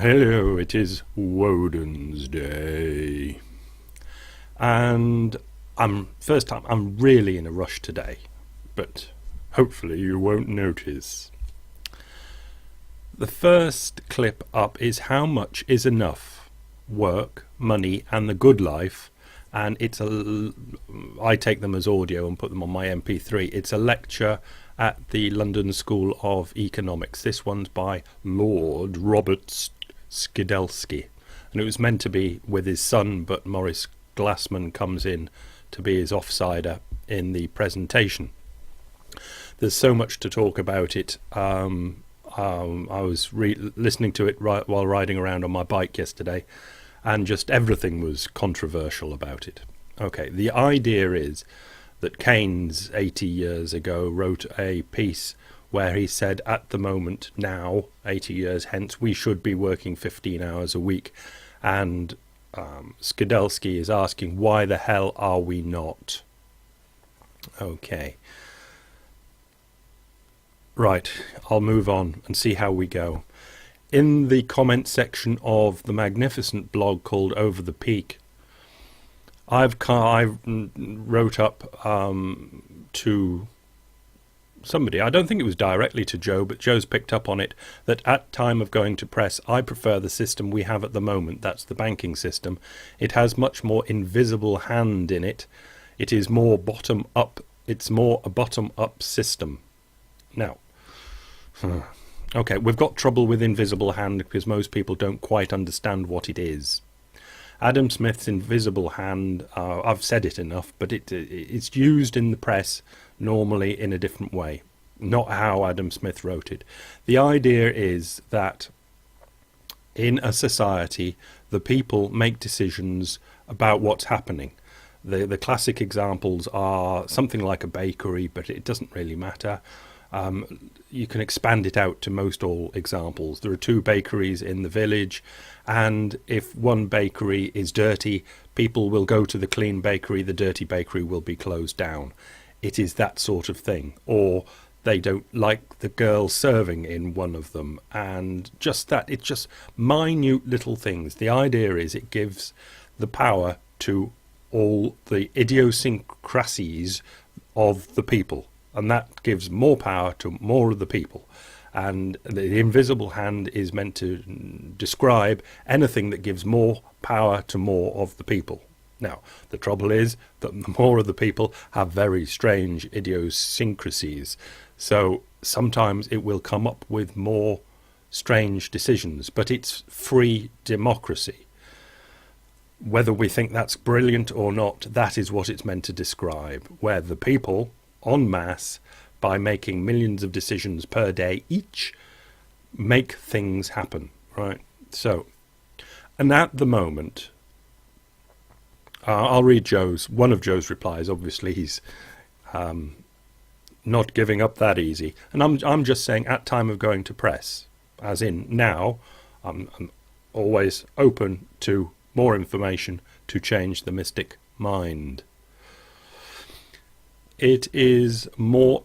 Hello, it is Woden's Day. And I'm really in a rush today, but hopefully you won't notice. The first clip up is how much is enough work, money and the good life, and I take them as audio and put them on my MP3. It's a lecture at the London School of Economics. This one's by Lord Robert Skidelsky, and it was meant to be with his son, but Maurice Glassman comes in to be his offsider in the presentation. There's so much to talk about it. I was listening to it while riding around on my bike yesterday, and just everything was controversial about it. Okay, the idea is that Keynes 80 years ago wrote a piece where he said at the moment now, 80 years hence, we should be working 15 hours a week. And Skidelsky is asking, why the hell are we not? Okay. Right, I'll move on and see how we go. In the comment section of the magnificent blog called Over the Peak, I wrote up to somebody, I don't think it was directly to Joe, but Joe's picked up on it, that at time of going to press, I prefer the system we have at the moment. That's the banking system. It has much more invisible hand in it. It is more bottom up. It's more a bottom up system. Now, okay, we've got trouble with invisible hand because most people don't quite understand what it is. Adam Smith's invisible hand, I've said it enough, but it's used in the press normally in a different way, not how Adam Smith wrote it. The idea is that in a society, the people make decisions about what's happening. The classic examples are something like a bakery, but it doesn't really matter. You can expand it out to most all examples. There are two bakeries in the village, and if one bakery is dirty, people will go to the clean bakery, the dirty bakery will be closed down. It is that sort of thing. Or they don't like the girl serving in one of them, and just that. It's just minute little things. The idea is it gives the power to all the idiosyncrasies of the people, and that gives more power to more of the people. And the invisible hand is meant to describe anything that gives more power to more of the people. Now, the trouble is that the more of the people have very strange idiosyncrasies. So sometimes it will come up with more strange decisions, but it's free democracy. Whether we think that's brilliant or not, that is what it's meant to describe, where the people en masse, by making millions of decisions per day each, make things happen, right? So, and at the moment, I'll read one of Joe's replies. Obviously, he's not giving up that easy. And I'm just saying, at time of going to press, as in now, I'm always open to more information to change the mystic mind. It is more,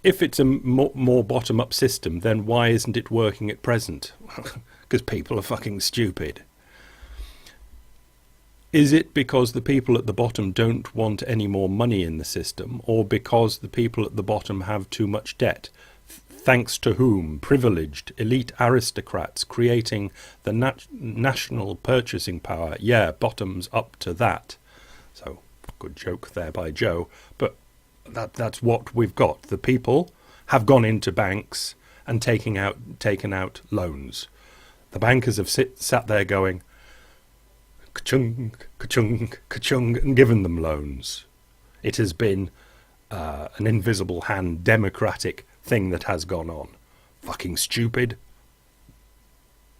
if it's a more bottom-up system, then why isn't it working at present? Because people are fucking stupid. Is it because the people at the bottom don't want any more money in the system, or because the people at the bottom have too much debt? Thanks to whom? Privileged elite aristocrats creating the national purchasing power. Yeah, bottoms up to that. So, good joke there by Joe, but that's what we've got. The people have gone into banks and taken out loans. The bankers have sat there going ka-chung, ka-chung, ka-chung, and given them loans. It has been an invisible hand democratic thing that has gone on. Fucking stupid,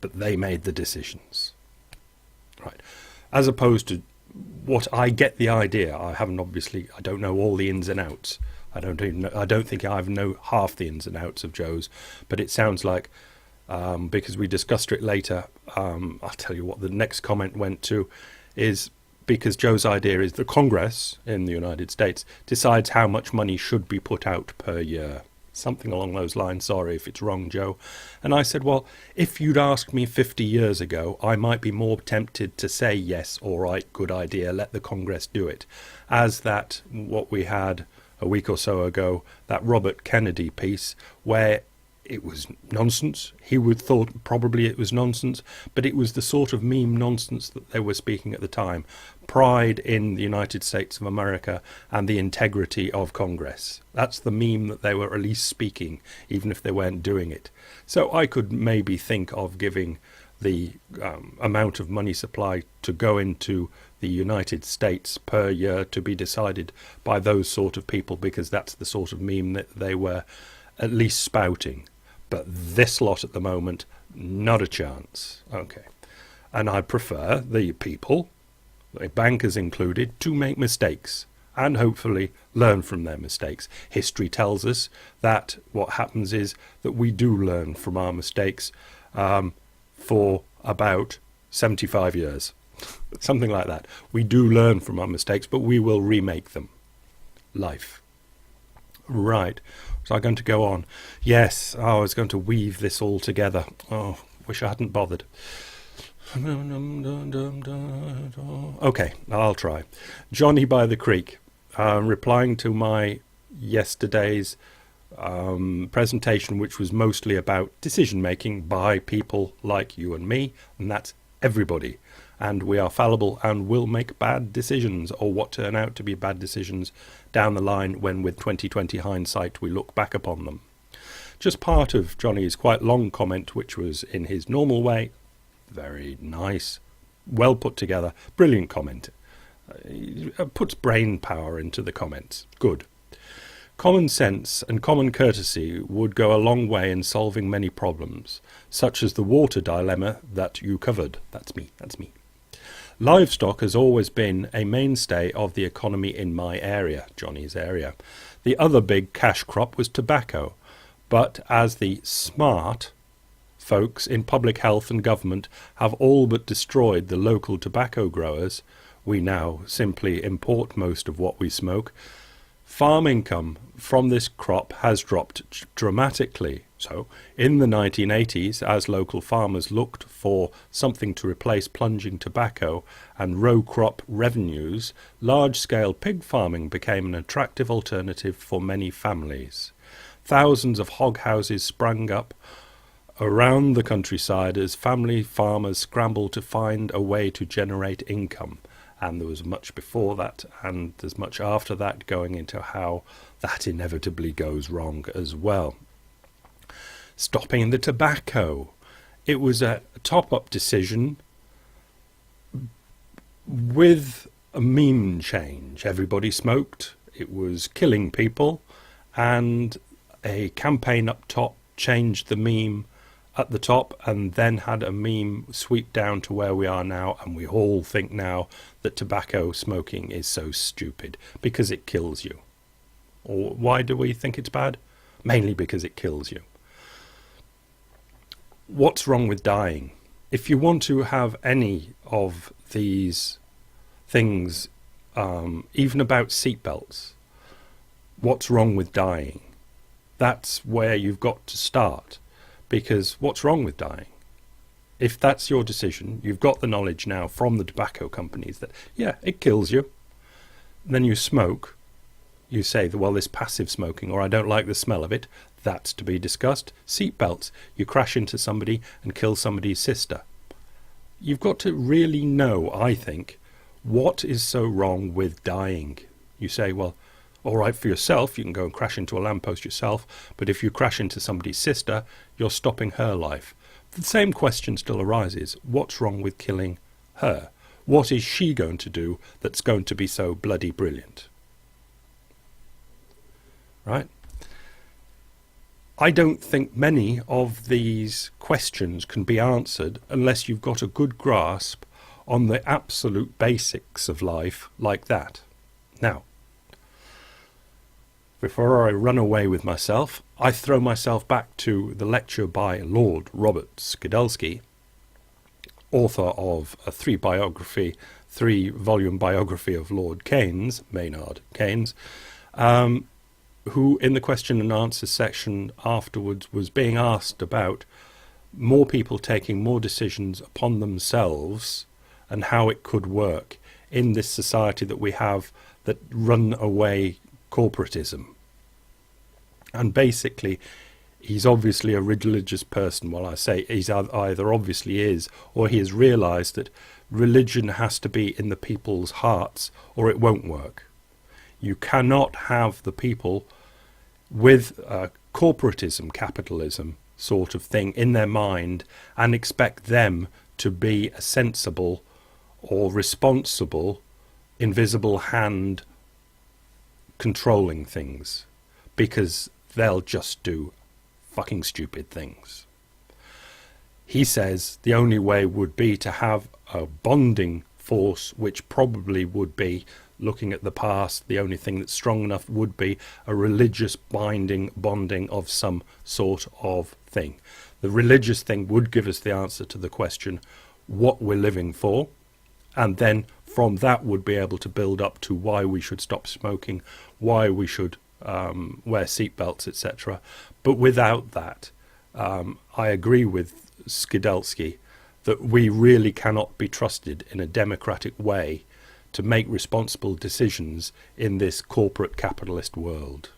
but they made the decisions, right? As opposed to what I get the idea. I don't know all the ins and outs. I don't think I know half the ins and outs of Joe's, but it sounds like, because we discussed it later, I'll tell you what the next comment went to, is because Joe's idea is the Congress in the United States decides how much money should be put out per year. Something along those lines. Sorry if it's wrong, Joe. And I said, well, if you'd asked me 50 years ago, I might be more tempted to say, yes, all right, good idea, let the Congress do it. As that, what we had a week or so ago, that Robert Kennedy piece, where it was nonsense. He would thought probably it was nonsense, but it was the sort of meme nonsense that they were speaking at the time. Pride in the United States of America and the integrity of Congress. That's the meme that they were at least speaking, even if they weren't doing it. So I could maybe think of giving the amount of money supply to go into the United States per year to be decided by those sort of people, because that's the sort of meme that they were at least spouting. But this lot at the moment, not a chance. Okay. And I prefer the people, the bankers included, to make mistakes and hopefully learn from their mistakes. History tells us that what happens is that we do learn from our mistakes for about 75 years. Something like that. We do learn from our mistakes, but we will remake them. Life. Right. So I'm going to go on. Yes, I was going to weave this all together. Oh, wish I hadn't bothered. Okay, I'll try. Johnny by the Creek, replying to my yesterday's presentation, which was mostly about decision making by people like you and me, and that's everybody. And we are fallible and will make bad decisions, or what turn out to be bad decisions down the line when, with 2020 hindsight, we look back upon them. Just part of Johnny's quite long comment, which was in his normal way. Very nice, well put together, brilliant comment. Puts brain power into the comments. Good. Common sense and common courtesy would go a long way in solving many problems, such as the water dilemma that you covered. That's me. Livestock has always been a mainstay of the economy in my area, Johnny's area. The other big cash crop was tobacco, but as the smart folks in public health and government have all but destroyed the local tobacco growers, we now simply import most of what we smoke. Farm income from this crop has dropped dramatically. So, in the 1980s, as local farmers looked for something to replace plunging tobacco and row crop revenues, large-scale pig farming became an attractive alternative for many families. Thousands of hog houses sprang up around the countryside as family farmers scrambled to find a way to generate income. And there was much before that, and there's much after that, going into how that inevitably goes wrong as well. Stopping the tobacco. It was a top-up decision with a meme change. Everybody smoked. It was killing people. And a campaign up top changed the meme at the top and then had a meme sweep down to where we are now, and we all think now that tobacco smoking is so stupid because it kills you. Or why do we think it's bad? Mainly because it kills you. What's wrong with dying? If you want to have any of these things, even about seatbelts, what's wrong with dying? That's where you've got to start. Because what's wrong with dying? If that's your decision, you've got the knowledge now from the tobacco companies that, yeah, it kills you. Then you smoke. You say, well, this passive smoking, or I don't like the smell of it. That's to be discussed. Seatbelts. You crash into somebody and kill somebody's sister. You've got to really know, I think, what is so wrong with dying. You say, well, all right, for yourself, you can go and crash into a lamppost yourself, but if you crash into somebody's sister, you're stopping her life. The same question still arises. What's wrong with killing her? What is she going to do that's going to be so bloody brilliant? Right? I don't think many of these questions can be answered unless you've got a good grasp on the absolute basics of life like that. Now, before I run away with myself, I throw myself back to the lecture by Lord Robert Skidelsky, author of a three-volume biography of Lord Keynes, Maynard Keynes, who in the question and answer section afterwards was being asked about more people taking more decisions upon themselves and how it could work in this society that we have that run away corporatism. And basically, he's obviously a religious person. Well, I say he's either obviously is, or he has realised that religion has to be in the people's hearts or it won't work. You cannot have the people with corporatism, capitalism sort of thing in their mind and expect them to be a sensible or responsible invisible hand controlling things, because they'll just do fucking stupid things. He says the only way would be to have a bonding force, which probably would be, looking at the past, the only thing that's strong enough would be a religious bonding of some sort of thing. The religious thing would give us the answer to the question what we're living for, and then from that would be able to build up to why we should stop smoking, why we should wear seatbelts, etc. But without that, I agree with Skidelsky that we really cannot be trusted in a democratic way to make responsible decisions in this corporate capitalist world.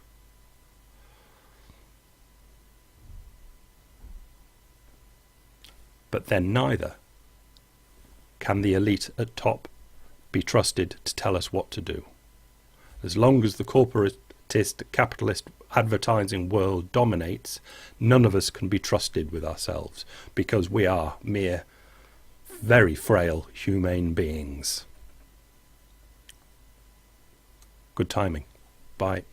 But then neither can the elite at top be trusted to tell us what to do. As long as the corporatist, capitalist advertising world dominates, none of us can be trusted with ourselves, because we are mere, very frail humane beings. Good timing. Bye.